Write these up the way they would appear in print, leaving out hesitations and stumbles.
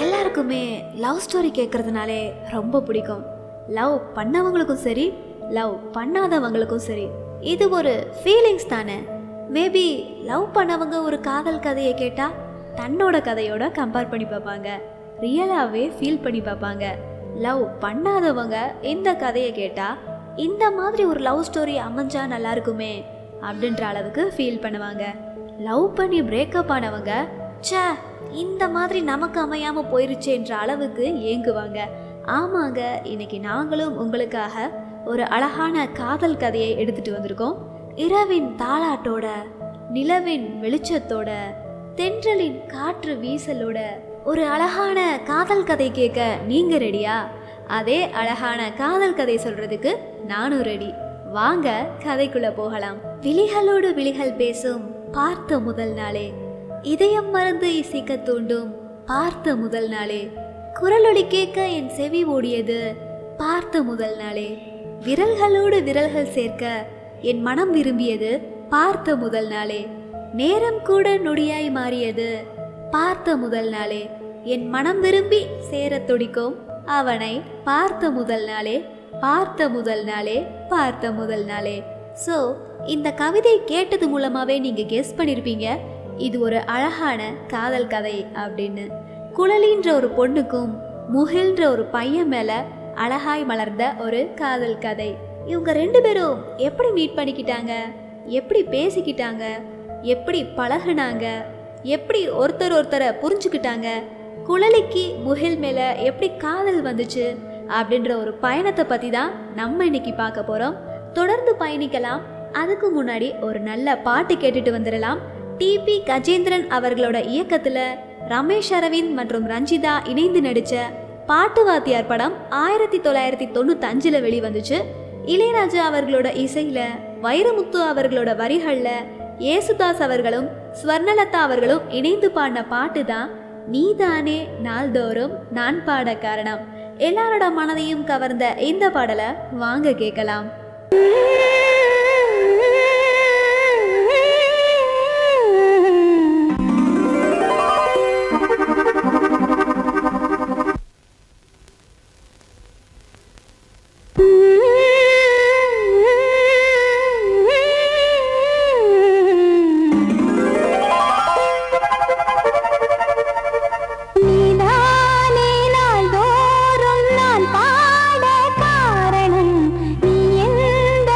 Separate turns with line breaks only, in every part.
எல்லாருக்குமே love story கேட்கறதுனாலே ரொம்ப பிடிக்கும். லவ் பண்ணவங்களுக்கும் சரி, லவ் பண்ணாதவங்களுக்கும் சரி, இது ஒரு ஃபீலிங்ஸ் தானே. மேபி லவ் பண்ணவங்க ஒரு காதல் கதையை கேட்டால் தன்னோட கதையோட கம்பேர் பண்ணி பார்ப்பாங்க, ரியலாகவே ஃபீல் பண்ணி பார்ப்பாங்க. லவ் பண்ணாதவங்க இந்த கதையை கேட்டால் இந்த மாதிரி ஒரு லவ் ஸ்டோரி அமைஞ்சா நல்லா இருக்குமே அப்படின்ற அளவுக்கு ஃபீல் பண்ணுவாங்க. லவ் பண்ணி பிரேக்கப் ஆனவங்க சே இந்த மாதிரி நமக்கு அமையாமல் போயிருச்சேன்ற அளவுக்கு ஏங்குவாங்க. ஆமாங்க, இன்னைக்கு நாங்களும் உங்களுக்காக ஒரு அழகான காதல் கதையை எடுத்துட்டு வந்திருக்கோம். இரவின் தாளாட்டோட, நிலவின் வெளிச்சத்தோட, தென்றலின் காற்று வீசலோட ஒரு அழகான காதல் கதை கேட்க நீங்க ரெடியா? அதே அழகான காதல் கதை சொல்றதுக்கு நானும் ரெடி. வாங்க கதைக்குள்ள போகலாம். விழிகளோடு விழிகள் பேசும் பார்த்த முதல் நாளே, இதயம் மறந்து இசைக்க தூண்டும் பார்த்த முதல் நாளே, குரலொலி கேட்க என் செவி ஓடியது பார்த்த முதல் நாளே, விரல்களோடு விரல்கள் சேர்க்க என் மனம் விரும்பியது பார்த்த முதல் நாளே, நேரம் கூட நொடியாய் மாறியது பார்த்த முதல் நாளே, என் மனம் விரும்பி சேரத் துடிக்கும் அவனை பார்த்த முதல் நாளே, பார்த்த முதல் நாளே, பார்த்த முதல் நாளே. ஸோ இந்த கவிதை கேட்டது மூலமாகவே நீங்கள் கெஸ் பண்ணியிருப்பீங்க இது ஒரு அழகான காதல் கதை அப்படின்னு. குழலின்ற ஒரு பொண்ணுக்கும் முகில்ன்ற ஒரு பையன் மேலே அழகாய் மலர்ந்த ஒரு காதல் கதை. இவங்க ரெண்டு பேரும் எப்படி மீட் பண்ணிக்கிட்டாங்க, எப்படி பேசிக்கிட்டாங்க, எப்படி பழகுனாங்க, எப்படி ஒருத்தரை புரிஞ்சுக்கிட்டாங்க, குழலிக்கு முகில் மேலே எப்படி காதல் வந்துச்சு அப்படின்ற ஒரு பயணத்தை பற்றி தான் நம்ம இன்னைக்கு பார்க்க போகிறோம். தொடர்ந்து பயணிக்கலாம். அதுக்கு முன்னாடி ஒரு நல்ல பாட்டு கேட்டுட்டு வந்துடலாம். டிபி கஜேந்திரன் அவர்களோட இயக்கத்தில் ரமேஷ் அரவிந்த் மற்றும் ரஞ்சிதா இணைந்து நடித்த பாட்டு வாத்தியார் படம் 1995 வெளிவந்துச்சு. இளையராஜா அவர்களோட இசையில், வைரமுத்து அவர்களோட வரிகளில் ஏசுதாஸ் அவர்களும் ஸ்வர்ணலதா அவர்களும் இணைந்து பாடின பாட்டு தான் நீதானே நாள்தோறும் நான் பாட காரணம். எல்லாரோட மனதையும் கவர்ந்த இந்த பாடலை வாங்க கேட்கலாம்.
பாட காரணம் நீ எந்த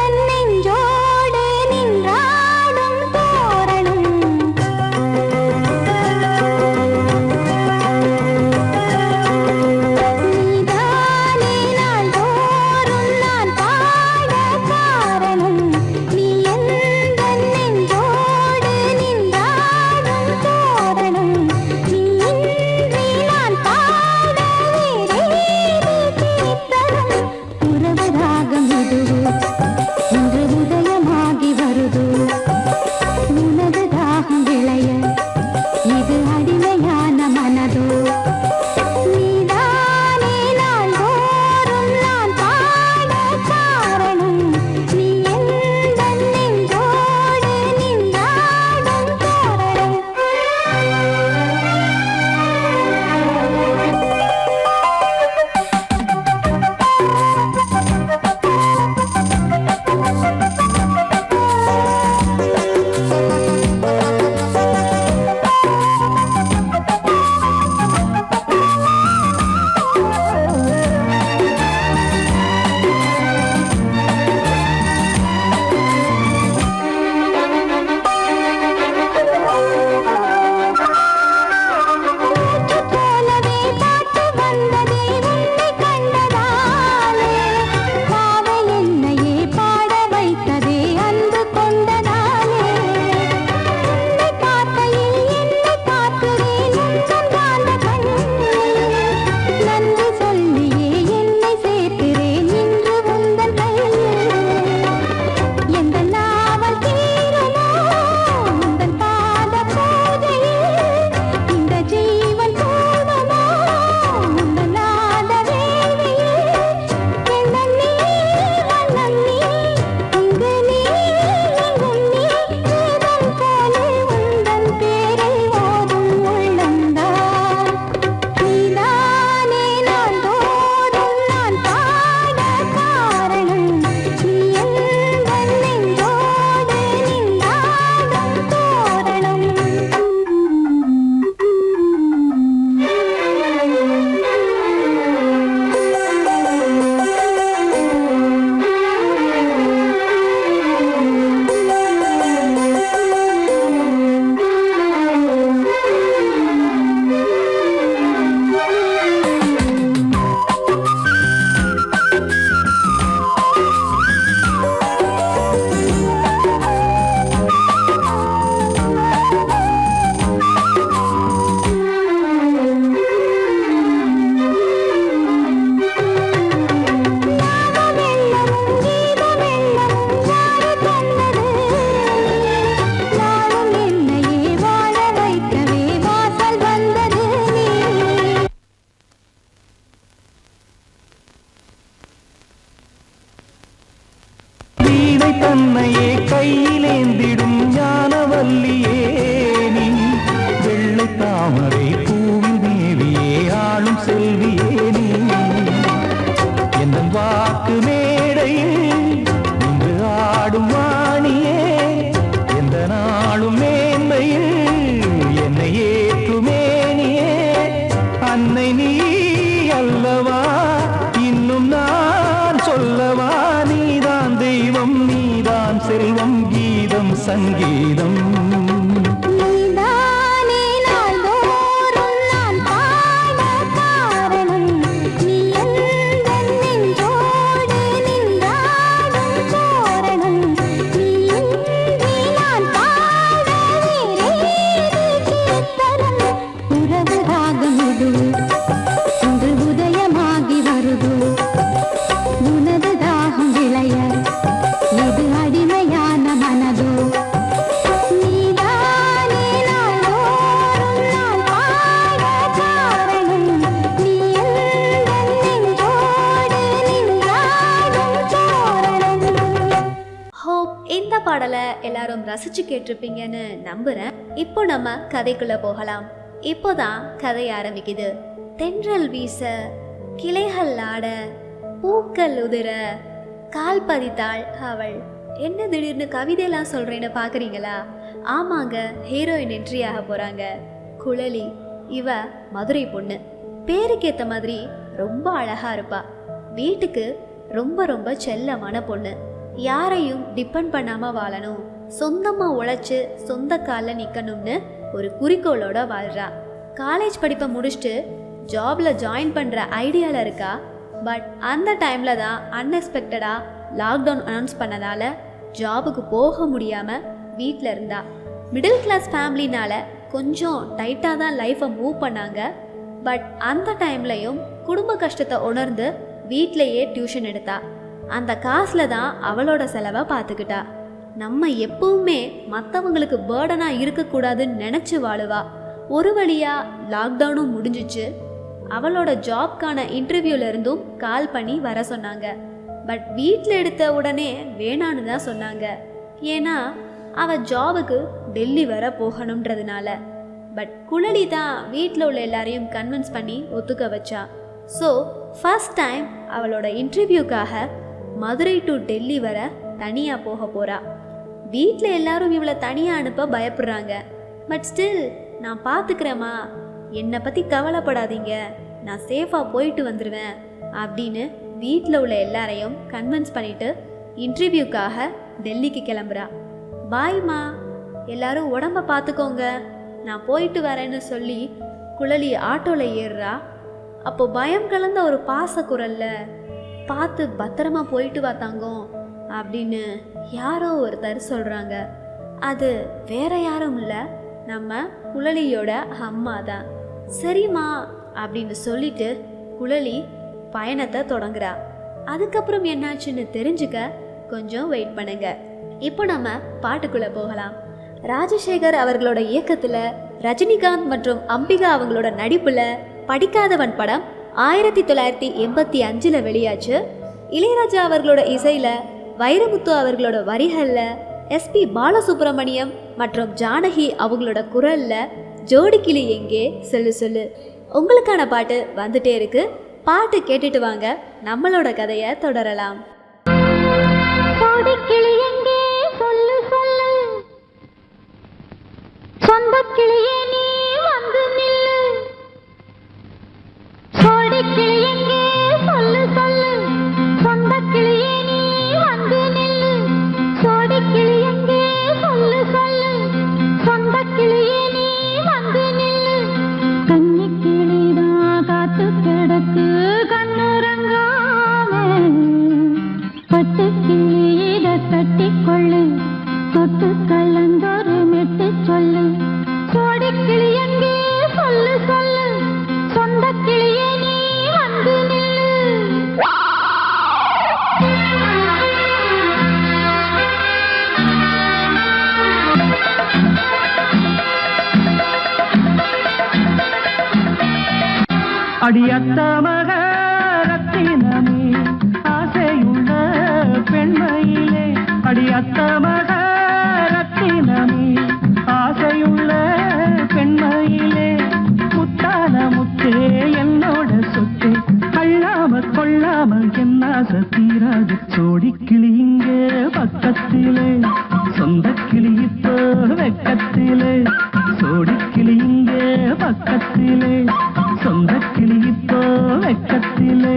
தாமரை பூவில் தேவியே ஆளும் செல்வியே நீ என் வாக்கு மேடையில் நின்று ஆடும் வாணியே எந்த நாளும் மேன்மையில் என்னை ஏற்றுமேனியே அன்னை நீ அல்லவா இன்னும் நான் சொல்லவா நீதான் தெய்வம் நீதான் செல்வம் கீதம் சங்கீதம்
இந்த பாடலை எல்லாரும் ரசிச்சு கேட்டிருப்பீங்கன்னு நம்புறேன். இப்போ நம்ம கதைக்குள்ள போகலாம். இப்போதான் கதை ஆரம்பிக்குது. தென்றல் வீச, கிளைகள் ஆட, பூக்கள் உதிர, கால் பதித்தாள் அவள். என்ன திடீர்னு கவிதையெல்லாம் சொல்றேன்னு பாக்குறீங்களா? ஆமாங்க, ஹீரோயின் என்ட்ரி ஆக போறாங்க. குழலி. இவ மதுரை பொண்ணு. பேருக்கேத்த மாதிரி ரொம்ப அழகா இருப்பா. வீட்டுக்கு ரொம்ப ரொம்ப செல்லமான பொண்ணு. யாரையும் டிபெண்ட் பண்ணாம வாழணும், சொந்தமா உழைச்சு சொந்த காலில் நிக்கணும்னு ஒரு குறிக்கோளோட வாழ்றா. காலேஜ் படிப்பை முடிச்சுட்டு ஜாப்ல ஜாயின் பண்ற ஐடியால இருக்கா. பட் அந்த டைம்ல தான் அன்எக்ஸ்பெக்டடா லாக்டவுன் அனௌன்ஸ் பண்ணதால ஜாபுக்கு போக முடியாம வீட்டில் இருந்தா. மிடில் கிளாஸ் ஃபேமிலினால கொஞ்சம் டைட்டாக தான் லைஃப்பை மூவ் பண்ணாங்க. பட் அந்த டைம்லையும் குடும்ப கஷ்டத்தை உணர்ந்து வீட்டிலையே டியூஷன் எடுத்தா. அந்த காசில் தான் அவளோட செலவை பார்த்துக்கிட்டா. நம்ம எப்பவுமே மற்றவங்களுக்கு பேர்டனாக இருக்கக்கூடாதுன்னு நினச்சி வாழுவா. ஒரு வழியாக லாக்டவுனும் முடிஞ்சிச்சு. அவளோட ஜாப்கான இன்டர்வியூலேருந்தும் கால் பண்ணி வர சொன்னாங்க. பட் வீட்டில் எடுத்த உடனே வேணான்னு தான் சொன்னாங்க. ஏன்னா அவள் ஜாபுக்கு டெல்லி வர போகணுன்றதுனால. பட் குழலி தான் வீட்டில் உள்ள எல்லாரையும் கன்வின்ஸ் பண்ணி ஒத்துக்க வச்சா. ஸோ ஃபர்ஸ்ட் டைம் அவளோட இன்டர்வியூக்காக மதுரை டு டெல்லி வர தனியாக போக போகிறா. வீட்டில் எல்லாரும் இவளை தனியாக அனுப்ப பயப்படுறாங்க. பட் ஸ்டில் நான் பார்த்துக்கிறேம்மா, என்னை பற்றி கவலைப்படாதீங்க, நான் சேஃபாக போயிட்டு வந்துடுவேன் அப்படின்னு வீட்டில் உள்ள எல்லாரையும் கன்வின்ஸ் பண்ணிவிட்டு இன்டர்வியூக்காக டெல்லிக்கு கிளம்புறா. பாய்மா, எல்லாரும் உடம்ப பார்த்துக்கோங்க, நான் போயிட்டு வரேன்னு சொல்லி குழலி ஆட்டோவில் ஏறுறா. அப்போ பயம் கலந்த ஒரு பாச குரல்ல, பார்த்து பத்திரமா போயிட்டு வா தங்கம் அப்படின்னு யாரோ ஒருத்தர் சொல்கிறாங்க. அது வேற யாரும் இல்லை, நம்ம குழலியோட அம்மா தான். சரிம்மா அப்படின்னு சொல்லிட்டு குழலி பயணத்தை தொடங்குறா. அதுக்கப்புறம் என்னாச்சுன்னு தெரிஞ்சுக்க கொஞ்சம் வெயிட் பண்ணுங்க. இப்போ நம்ம பாட்டுக்குள்ளே போகலாம். ராஜசேகர் அவர்களோட இயக்கத்தில் ரஜினிகாந்த் மற்றும் அம்பிகா அவங்களோட நடிப்பில் படிக்காதவன் படம் 1985 வெளியாச்சு. இளையராஜா அவர்களோட இசையில், வைரமுத்து அவர்களோட வரிகளில், எஸ்பி பாலசுப்ரமணியம் மற்றும் ஜானகி அவங்களோட குரலில் ஜோடிக்கிளி எங்கே சொல்லு சொல்லு உங்களுக்கான பாட்டு வந்துட்டே இருக்கு. பாட்டு கேட்டுட்டு வாங்க, நம்மளோட கதையை தொடரலாம்.
அடியத்த மகரத்தினமே ஆசையுள்ள பெண்மையிலே, அடியத்த மகரத்தினமே ஆசையுள்ள பெண்மையிலே பக்கத்திலே சோடிக்கிளி இங்கே பக்கத்திலே சொந்த கிளி இப்போ வெக்கத்திலே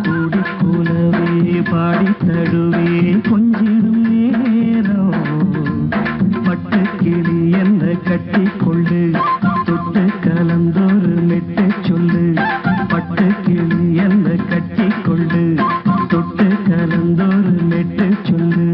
கூடி கூலவே பாடி தழுவே கொஞ்சிடும் நேரம் பட்டு கிளி என்ன கட்டி கொண்டு தொட்டு கலந்தொரு மெட்டு சொல்லு பட்டு கிளி என்ன கட்டி கொண்டு தொட்டு கலந்தொரு மெட்டு சொல்லு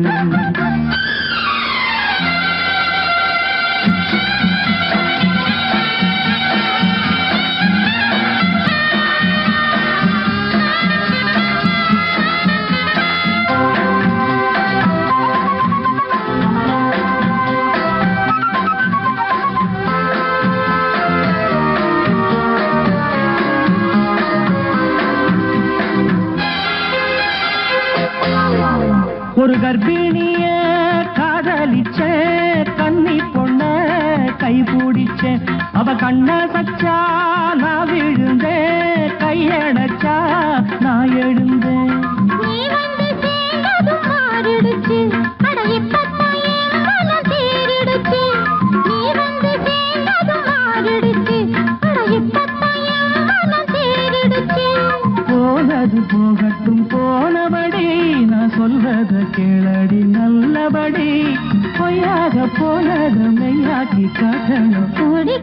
ஒரு கர்ப்பிணிய காதலிச்ச கன்னி பொண்ண கை பிடிச்ச அவ கண்ண சச்சா நான் விழுந்தேன் கையடைச்சா நான் எழுந்தேன் போனது போகட்டும் போனபடி நான் சொல்வத கேளடி நல்லபடி பொய்யாக போனது மெய்யாக்கி காட்டணும் கூடி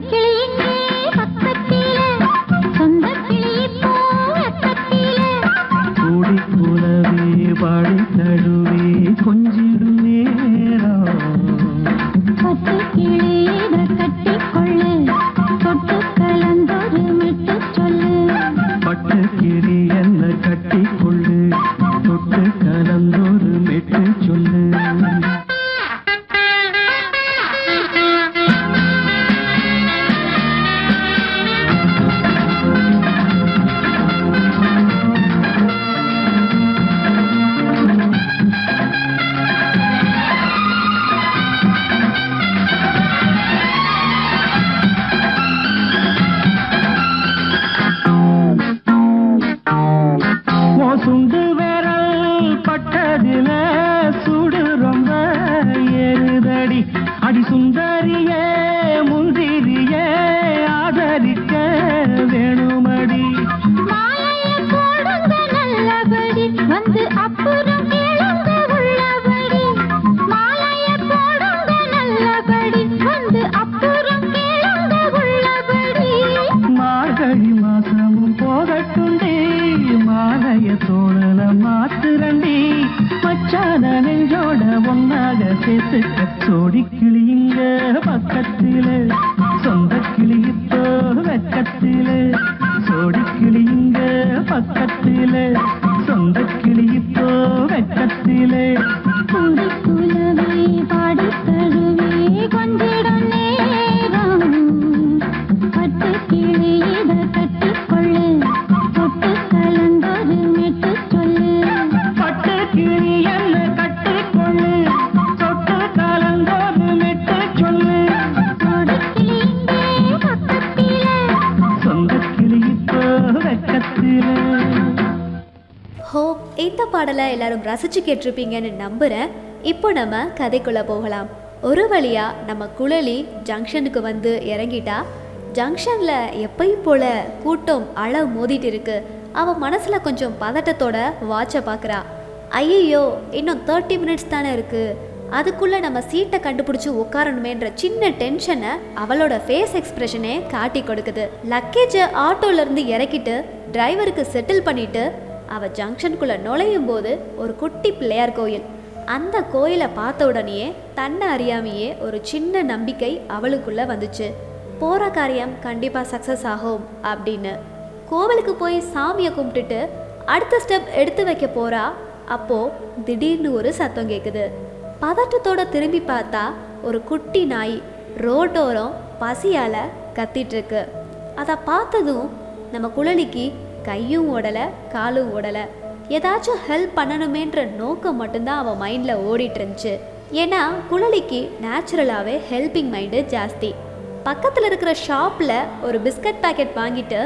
கூலவே பாடி தழுவே கொஞ்சிடும் நேரம் பட்டு கிளி என்ன கட்டி கொள்ளு தொட்டு கலந்தொரு மெட்டு சொல்லு சுண்டு விரல் பட்டதில சுடு ரொம்ப ஏறுதடி அடி சுந்தரியே முந்திரியே ஆதரிக்க வேணுமடி வந்து அப்புறம் மார்கழி மாசமும் போகட்டுண்டி மாலைய தோழல மாத்துரண்டி மச்சான நெஞ்சோட ஒன்னாக சேர்த்துக்க சோடி கிளிங்க பக்கத்திலே சொந்த கிளி இப்போ வெக்கத்திலே சோடி கிளிங்க பக்கத்திலே சொந்த கிளி இப்போ வெக்கத்திலே கூடி கூலவே பாடி தழுவே கொஞ்சிடம் நேரம் பட்டு கிளி இத கட்டி கொள்ளு தொட்டு கலந்தொரு மெட்டு சொல்லு பட்டு கிளி என்ன கட்டி கொள்ளு தொட்டு கலந்தொரு மெட்டு சொல்லு சொந்த கிளி இப்போ வெக்கத்திலே.
ஹோப் இந்த பாடலை எல்லாரும் ரசிச்சு கேட்டிருப்பீங்கன்னு நம்புகிறேன். இப்போ நம்ம கதைக்குள்ளே போகலாம். ஒரு வழியாக நம்ம குழலி ஜங்ஷனுக்கு வந்து இறங்கிட்டா. ஜங்ஷனில் எப்பயும் போல் கூட்டம் அழ மோதிட்டு இருக்கு. அவன் மனசில் கொஞ்சம் பதட்டத்தோட வாட்சை பார்க்குறா. ஐயோ இன்னும் 30 மினிட்ஸ் தானே இருக்குது, அதுக்குள்ளே நம்ம சீட்டை கண்டுபிடிச்சி உட்காரணுமேன்ற சின்ன டென்ஷனை அவளோட ஃபேஸ் எக்ஸ்ப்ரெஷனே காட்டி கொடுக்குது. லக்கேஜை ஆட்டோலேருந்து இறக்கிட்டு டிரைவருக்கு செட்டில் பண்ணிவிட்டு அவள் ஜங்ஷனுக்குள்ளே நுழையும் போது ஒரு குட்டி பிள்ளையார் கோயில். அந்த கோயிலை பார்த்த உடனேயே தன்னை அறியாமையே ஒரு சின்ன நம்பிக்கை அவளுக்குள்ளே வந்துச்சு. போகிற காரியம் கண்டிப்பாக சக்ஸஸ் ஆகும் அப்படின்னு. கோவிலுக்கு போய் சாமியை கும்பிட்டுட்டு அடுத்த ஸ்டெப் எடுத்து வைக்க போகிறா. அப்போது திடீர்னு ஒரு சத்தம் கேட்குது. பதட்டத்தோட திரும்பி பார்த்தா ஒரு குட்டி நாய் ரோட்டோரம் பசியால் கத்திட்டுருக்கு. அதை பார்த்ததும் நம்ம குழலிக்கு கையும் ஓடலை காலும் ஓடலை. ஏதாச்சும் ஹெல்ப் பண்ணணுமேன்ற நோக்கம் மட்டும்தான் அவன் மைண்டில் ஓடிட்டு இருந்துச்சு. ஏன்னா குழலிக்கு நேச்சுரலாகவே ஹெல்பிங் மைண்டு ஜாஸ்தி. பக்கத்தில் இருக்கிற ஷாப்பில் ஒரு பிஸ்கட் பேக்கெட் வாங்கிட்டு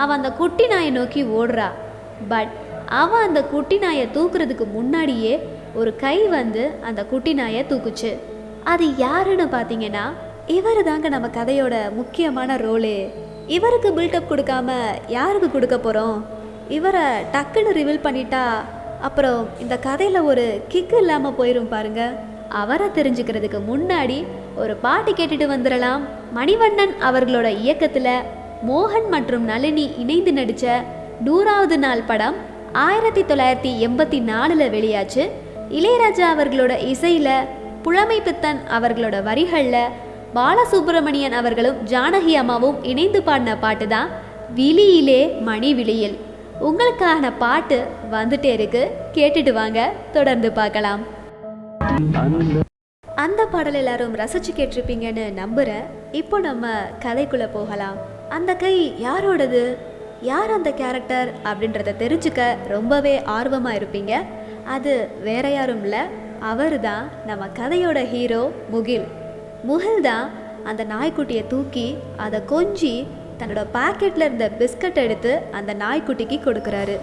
அவன் அந்த குட்டி நாயை நோக்கி ஓடுறா. பட் அவன் அந்த குட்டி நாயை தூக்குறதுக்கு முன்னாடியே ஒரு கை வந்து அந்த குட்டி நாயை தூக்குச்சு. அது யாருன்னு பார்த்தீங்கன்னா இவர் தாங்க நம்ம கதையோட முக்கியமான ரோலு. இவருக்கு பில்டப் கொடுக்காம யாருக்கு கொடுக்க போகிறோம்? இவரை டக்குன்னு ரிவீல் பண்ணிட்டா அப்புறம் இந்த கதையில் ஒரு கிக்கு இல்லாமல் போயிடும் பாருங்க. அவரை தெரிஞ்சுக்கிறதுக்கு முன்னாடி ஒரு பாட்டு கேட்டுட்டு வந்துடலாம். மணிவண்ணன் அவர்களோட இயக்கத்தில் மோகன் மற்றும் நளினி இணைந்து நடித்த 100வது நாள் படம் 1984 வெளியாச்சு. இளையராஜா அவர்களோட இசையில் புலமை பித்தன் அவர்களோட வரிகளில் பாலசுப்ரமணியன் அவர்களும் ஜானகி அம்மாவும் இணைந்து பாடின பாட்டு தான் விழியிலே மணி விழியில். உங்களுக்கான பாட்டு வந்துட்டே இருக்கு, கேட்டுட்டு வாங்க, தொடர்ந்து பார்க்கலாம். அந்த பாடல் எல்லாரும் ரசிச்சு கேட்டிருப்பீங்கன்னு நம்புகிறேன். இப்போ நம்ம கதைக்குள்ளே போகலாம். அந்த கை யாரோடது, யார் அந்த கேரக்டர் அப்படின்றத தெரிஞ்சுக்க ரொம்பவே ஆர்வமாக இருப்பீங்க. அது வேற யாரும் இல்லை, அவர் தான் நம்ம கதையோட ஹீரோ முகில். முகில் தான் அந்த நாய்க்குட்டியை தூக்கி அதை கொஞ்சி தன்னோட பாக்கெட்டில் இருந்த பிஸ்கட் எடுத்து அந்த நாய்க்குட்டிக்கு கொடுக்குறாரு.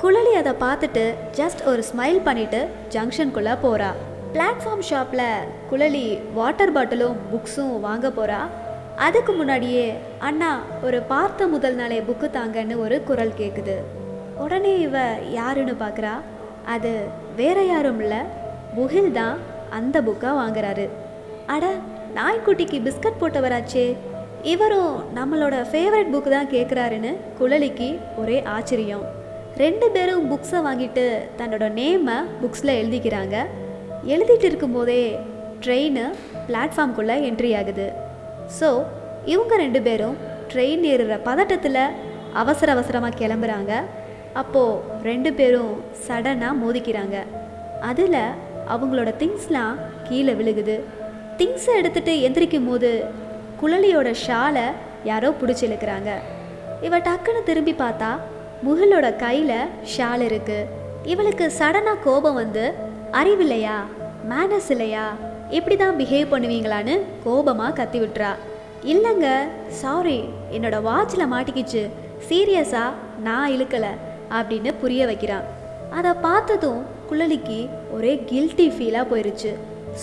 குழலி அதை பார்த்துட்டு ஜஸ்ட் ஒரு ஸ்மைல் பண்ணிட்டு ஜங்ஷனுக்குள்ளே போகிறா. பிளாட்ஃபார்ம் ஷாப்பில் குழலி வாட்டர் பாட்டிலும் புக்ஸும் வாங்க போகிறா. அதுக்கு முன்னாடியே அண்ணா ஒரு பார்த்த முதல் நாளே புக்கு தாங்கன்னு ஒரு குரல் கேட்குது. உடனே இவ யாருன்னு பார்க்குறா. அது வேற யாரும் இல்லை, முகில் தான் அந்த புக்கை வாங்குறாரு. அட, நாய்க்குட்டிக்கு பிஸ்கட் போட்டவராச்சே, இவரும் நம்மளோட ஃபேவரட் புக்கு தான் கேட்குறாருன்னு குழலிக்கு ஒரே ஆச்சரியம். 2 பேரும் புக்ஸை வாங்கிட்டு தன்னோட நேமை புக்ஸில் எழுதிக்கிறாங்க. எழுதிட்டு இருக்கும்போதே ட்ரெயின் பிளாட்ஃபார்ம்குள்ளே என்ட்ரி ஆகுது. ஸோ இவங்க 2 பேரும் ட்ரெயின் ஏறுற பதட்டத்தில் அவசரமாக கிளம்புறாங்க. அப்போது 2 பேரும் சடனாக மோதிக்கிறாங்க. அதில் அவங்களோட திங்ஸ்லாம் கீழே விழுகுது. திங்ஸை எடுத்துகிட்டு எந்திரிக்கும் போது குழலியோட ஷாலை யாரோ பிடிச்சி இழுக்கிறாங்க. இவ டக்குன்னு திரும்பி பார்த்தா முகிலோட கையில் ஷால் இருக்குது. இவளுக்கு சடனாக கோபம் வந்து, அறிவில்லையா, மேனஸ் இல்லையா, இப்படி தான் பிஹேவ் பண்ணுவீங்களான்னு கோபமாக கத்தி விட்டுறா. இல்லைங்க, சாரி, என்னோட வாட்சில் மாட்டிக்கிச்சு, சீரியஸாக நான் இழுக்கலை அப்படின்னு புரிய வைக்கிறான். அதை பார்த்ததும் குழலிக்கு ஒரே கில்ட்டி ஃபீலாக போயிடுச்சு.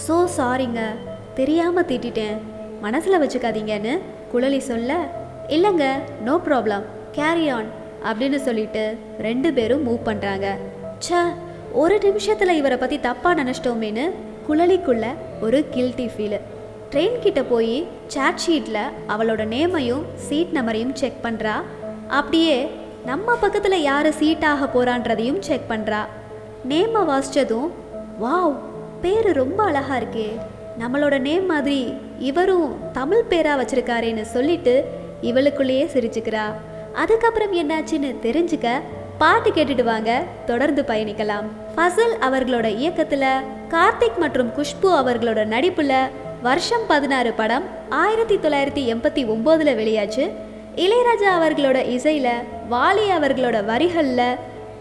ஸோ சாரிங்க, தெரியாமல் திட்டிட்டேன், மனசில் வச்சுக்காதீங்கன்னு குழலி சொல்ல, இல்லைங்க, நோ ப்ராப்ளம், கேரி ஆன் அப்படின்னு சொல்லிட்டு 2 பேரும் மூவ் பண்ணுறாங்க. ச்சே, ஒரு நிமிஷத்தில் இவரை பற்றி தப்பாக நினச்சிட்டோமேன்னு குழலிக்குள்ள ஒரு கில்ட்டி ஃபீலு. ட்ரெயின் கிட்ட போய் சாட் ஷீட்டில் அவளோட நேமையும் சீட் நம்பரையும் செக் பண்ணுறா. அப்படியே நம்ம பக்கத்தில் யார் சீட்டாக போகிறான்றதையும் செக் பண்ணுறா. நேமை வாசித்ததும், வாவ், பேர் ரொம்ப அழகாக இருக்கே, நம்மளோட நேம் மாதிரி இவரும் தமிழ் பேராக வச்சுருக்காரேன்னு சொல்லிட்டு இவளுக்குள்ளேயே சிரிச்சுக்கிறா. அதுக்கப்புறம் என்னாச்சுன்னு தெரிஞ்சுக்க பாட்டு கேட்டுட்டு வாங்க, தொடர்ந்து பயணிக்கலாம். ஃபசல் அவர்களோட இயக்கத்தில் கார்த்திக் மற்றும் குஷ்பு அவர்களோட நடிப்பில் வருஷம் 16 படம் 1989 வெளியாச்சு. இளையராஜா அவர்களோட இசையில், வாலி அவர்களோட வரிகளில்,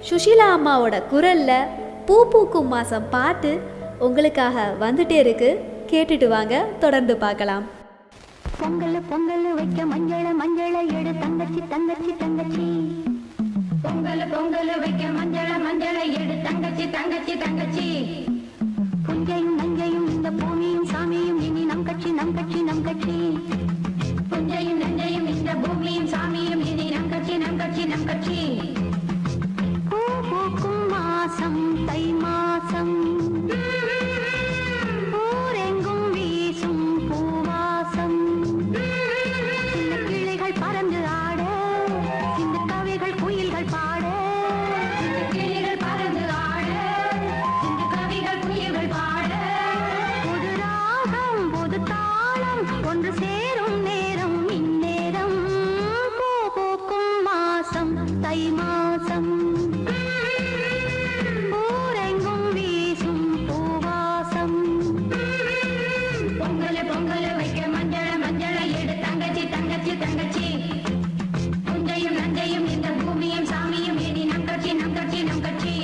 சுஷீலா அம்மாவோட குரலில் பூ பூக்கும் மாதம் பாட்டு உங்களுக்காக வந்துட்டே இருக்கு, கேட்டுட்டு வாங்க, தொடர்ந்து பார்க்கலாம்.
பொங்கல் பொங்கல் வைக்க மஞ்சள மஞ்சள எடு தங்கச்சி தங்கச்சி தங்கச்சி, பொங்கல் பொங்கல் வைக்க மஞ்சள மஞ்சள எடு தங்கச்சி தங்கச்சி தங்கச்சி, புஞ்சையும் நஞ்சையும் இந்த பூமியும் சாமியும் இனி நம் கட்சி நம் கட்சி நம் கட்சி, புஞ்சையும் நஞ்சையும் இந்த பூமியும் சாமியும் இனி நம் கட்சி நம் கட்சி நம் கட்சி, பூ பூக்கும் மாசம் தை மாசம், ஊரெங்கும் வீசும் பூவாசம், சின்ன கிளிகள் பறந்து ஆட, சின்ன கவிகள் குயில்கள் பாட, சின்ன கிளிகள் பறந்து ஆட, சின்ன கவிகள் குயில்கள் பாட, புது ராகம் புது தாளம் ஒன்று சேரும் நேரம் இந்நேரம், பூ பூக்கும் மாசம் தை மாசம், ஊரெங்கும் வீசும் பூவாசம், பொங்கல் பொங்கல் வைக்க மஞ்சள மஞ்சள எடு தங்கச்சி தங்கச்சி தங்கச்சி, புஞ்சையும் நஞ்சையும் இந்த பூமியும் சாமியும் இனி நம் கட்சி நம் கட்சி நம் கட்சி.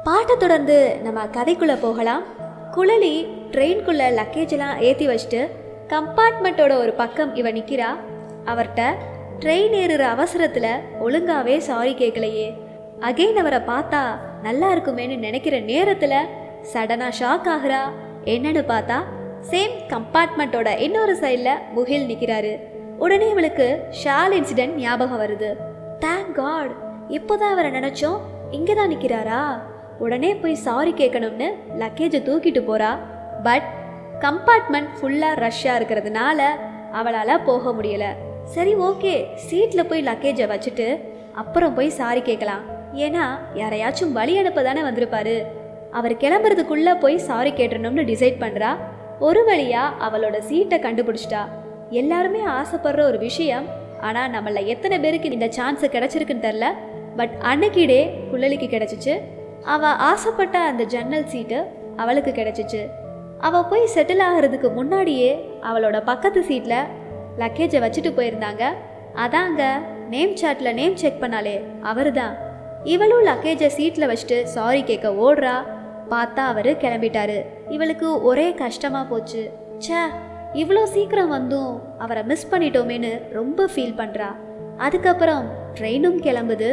பாட்டை தொடர்ந்து நம்ம கதைக்குள்ளே போகலாம். குழலி ட்ரெயின்குள்ளே லக்கேஜெல்லாம் ஏற்றி வச்சுட்டு கம்பார்ட்மெண்ட்டோட ஒரு பக்கம் இவ நிற்கிறா. அவர்கிட்ட ட்ரெயின் ஏறுற அவசரத்தில் ஒழுங்காவே சாரி கேட்கலையே. அகைன் அவரை பார்த்தா நல்லா இருக்குமேன்னு நினைக்கிற நேரத்தில் சடனாக ஷாக் ஆகுறா. என்னன்னு பார்த்தா சேம் கம்பார்ட்மெண்ட்டோட இன்னொரு சைடில் முகில் நிற்கிறாரு. உடனே இவளுக்கு ஷால் இன்சிடென்ட் ஞாபகம் வருது. தேங்க் காட், இப்போதான் அவரை நினச்சோம், இங்கே தான் நிற்கிறாரா. உடனே போய் சாரி கேட்கணும்னு லக்கேஜை தூக்கிட்டு போகிறா. பட் கம்பார்ட்மெண்ட் ஃபுல்லாக ரஷ்ஷாக இருக்கிறதுனால அவளால் போக முடியலை. சரி ஓகே, சீட்டில் போய் லக்கேஜை வச்சுட்டு அப்புறம் போய் சாரி கேட்கலாம். ஏன்னா யாரையாச்சும் வழி அனுப்ப தானே வந்திருப்பாரு. அவர் கிளம்புறதுக்குள்ளே போய் சாரி கேட்டணும்னு டிசைட் பண்ணுறா. ஒரு வழியாக அவளோட சீட்டை கண்டுபிடிச்சிட்டா. எல்லாருமே ஆசைப்படுற ஒரு விஷயம், ஆனால் நம்மள எத்தனை பேருக்கு இந்த சான்ஸு கிடச்சிருக்குன்னு தெரில. பட் அன்னைக்கு டே குழலிக்கு கிடச்சிச்சு. அவள் ஆசைப்பட்ட அந்த ஜன்னல் சீட்டு அவளுக்கு கிடச்சிச்சு. அவள் போய் செட்டில் ஆகிறதுக்கு முன்னாடியே அவளோட பக்கத்து சீட்டில் லக்கேஜை வச்சுட்டு போயிருந்தாங்க. அதாங்க நேம் சாட்டில் நேம் செக் பண்ணாலே அவர் தான். இவளும் லக்கேஜை சீட்டில் வச்சுட்டு சாரி கேட்க ஓடுறா. பார்த்தா அவர் கிளம்பிட்டாரு. இவளுக்கு ஒரே கஷ்டமாக போச்சு. ச்சே, இவ்வளோ சீக்கிரம் வந்தும் அவரை மிஸ் பண்ணிட்டோமேன்னு ரொம்ப ஃபீல் பண்ணுறா. அதுக்கப்புறம் ட்ரெயினும் கிளம்புது.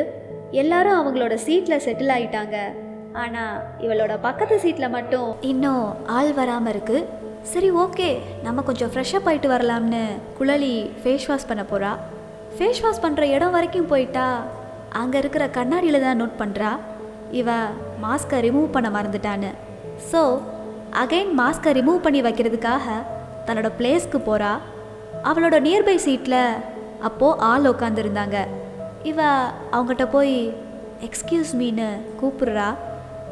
எல்லாரும் அவங்களோட சீட்டில் செட்டில் ஆகிட்டாங்க. ஆனால் இவளோட பக்கத்து சீட்டில் மட்டும் இன்னும் ஆள் வராமல் இருக்குது. சரி ஓகே, நம்ம கொஞ்சம் ஃப்ரெஷ்ஷப் ஆகிட்டு வரலாம்னு குழலி ஃபேஸ் வாஷ் பண்ண போகிறா. ஃபேஸ் வாஷ் பண்ணுற இடம் வரைக்கும் போயிட்டா அங்கே இருக்கிற கண்ணாடியில் தான் நோட் பண்ணுறா இவ மாஸ்கை ரிமூவ் பண்ண மறந்துட்டான்னு. ஸோ அகைன் மாஸ்கை ரிமூவ் பண்ணி வைக்கிறதுக்காக தன்னோட பிளேஸ்க்கு போகிறா. அவளோட நியர்பை சீட்டில் அப்போது ஆள் உட்காந்துருந்தாங்க. இவ அவங்ககிட்ட போய் எக்ஸ்கியூஸ் மீன்னு கூப்பிடுறா.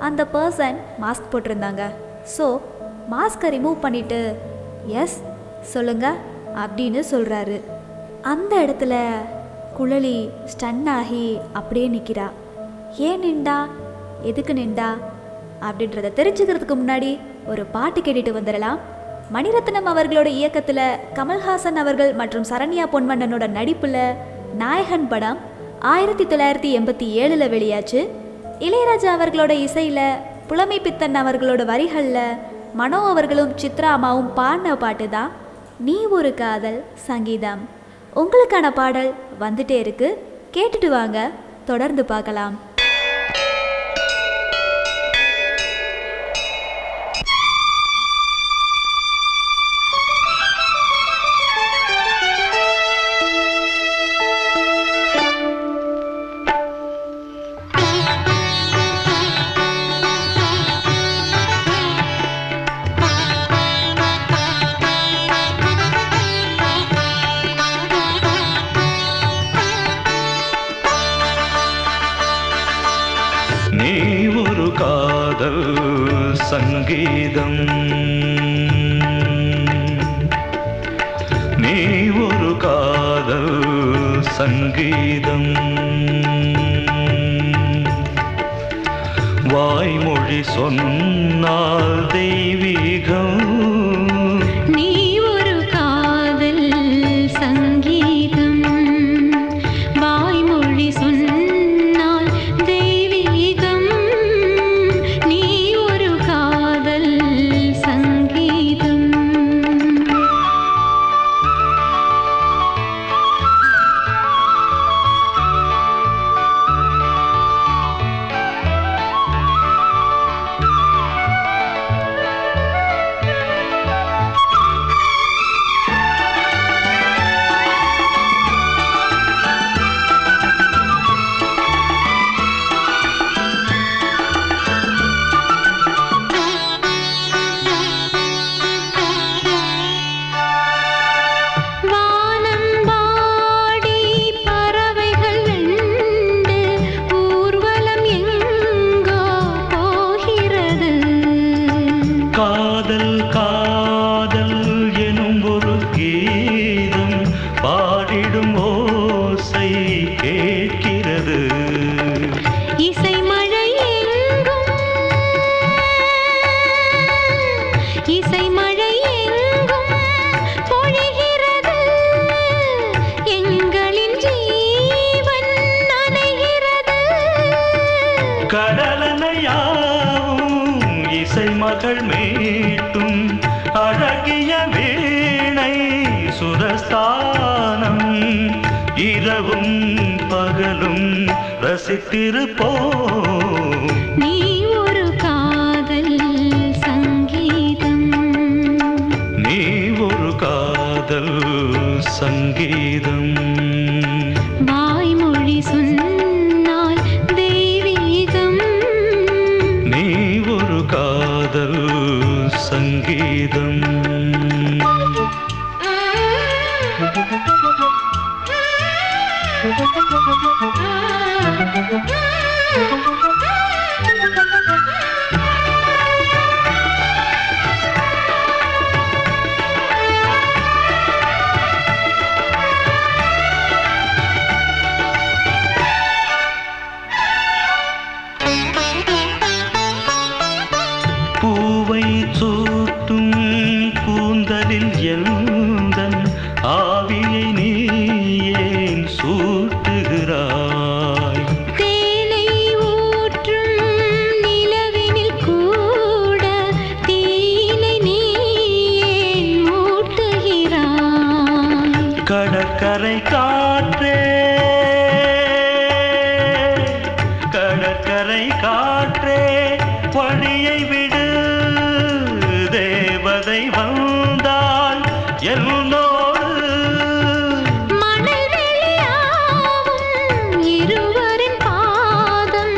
அந்த பர்சன் மாஸ்க் போட்டிருந்தாங்க. ஸோ மாஸ்கை ரிமூவ் பண்ணிவிட்டு எஸ் சொல்லுங்க அப்படின்னு சொல்கிறாரு. அந்த இடத்துல குழலி ஸ்டன் ஆகி அப்படியே நிற்கிறா. ஏன் நின்றா, எதுக்கு நின்றா அப்படின்றத தெரிஞ்சுக்கிறதுக்கு முன்னாடி ஒரு பாட்டு கேட்டுட்டு வந்துடலாம். மணிரத்னம் அவர்களோட இயக்கத்தில் கமல்ஹாசன் அவர்கள் மற்றும் சரண்யா பொன்வண்ணனோட நடிப்பில் நாயகன் படம் 1987 வெளியாச்சு. இளையராஜா அவர்களோட இசையில் புலமை பித்தன் அவர்களோட வரிகளில் மனோ அவர்களும் சித்ரா அம்மாவும் பாடின பாட்டு தான் நீ ஒரு காதல் சங்கீதம். உங்களுக்கான பாடல் வந்துட்டே இருக்கு, கேட்டுட்டு வாங்க, தொடர்ந்து பார்க்கலாம்.
சங்கீதம் நீ ஒரு காதல் சங்கீதம் வாய்மொழி சொன்னால் தெய்வீகம்
நீ ஒரு காதல் சங்கீதம் வாய்மொழி சொன்னால் தெய்வீகம் நீ ஒரு காதல் சங்கீதம்
மகள் மீட்டும் அழகிய வீணை சுரஸ்தானம் இரவும் பகலும் ரசித்திருப்போம்.
நீ ஒரு காதல் சங்கீதம்,
நீ ஒரு காதல் சங்கீதம்.
வாய்மொழி சொன்னால் தெய்வீகம்,
நீ ஒரு காதல் சங்கீதம். பூவை சூட்டும் கூந்தலில் எந்தன் ஆவியை நீ ஏன் சூட்டுகிறாய்?
தேனை ஊற்றும் நிலவினில் கூட தீனை நீ ஏன் மூட்டுகிறாய்?
கடற்கரை காற்றே, கடற்கரை காற்றே வழியை விடு. தேவதை வந்தால் என்னோடு
மணல் வெளியாகும் இருவரின் பாதம்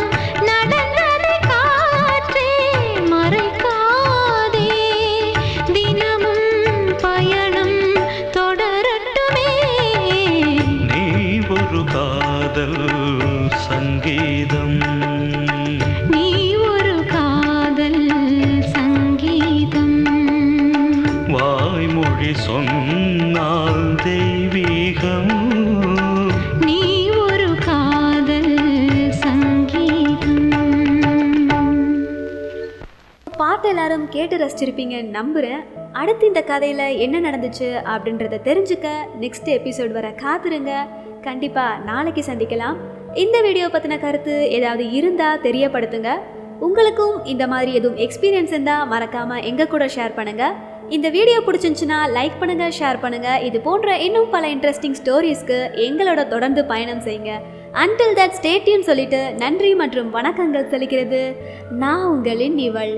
நடந்ததை காற்றே மறைக்காதே. தினமும் பயணம் தொடரட்டுமே.
நீ ஒரு காதல் சங்கீதம்.
நீ ஒரு காதல் சங்கீதம்,
வாய்மொழி சொன்னால் தெய்வீகம்.
நீ ஒரு காதல் சங்கீதம்.
பாட்டு எல்லாரும் கேட்டு ரசிச்சிருப்பீங்கன்னு நம்புகிறேன். அடுத்து இந்த கதையில் என்ன நடந்துச்சு அப்படின்றத தெரிஞ்சுக்க நெக்ஸ்ட் எபிசோட் வர காத்துருங்க. கண்டிப்பாக நாளைக்கு சந்திக்கலாம். இந்த வீடியோ பற்றின கருத்து ஏதாவது இருந்தால் தெரியப்படுத்துங்க. உங்களுக்கும் இந்த மாதிரி எதுவும் எக்ஸ்பீரியன்ஸ் இருந்தால் மறக்காமல் எங்கள் கூட ஷேர் பண்ணுங்கள். இந்த வீடியோ பிடிச்சிருந்துச்சுன்னா லைக் பண்ணுங்கள், ஷேர் பண்ணுங்கள். இது போன்ற இன்னும் பல இன்ட்ரெஸ்டிங் ஸ்டோரிஸ்க்கு எங்களோட தொடர்ந்து பயணம் செய்யுங்க. அன்டில் தட் ஸ்டே டியூன் சொல்லிட்டு நன்றி மற்றும் வணக்கங்கள் சொல்லிக்கிறது நான் உங்களின் இவள்.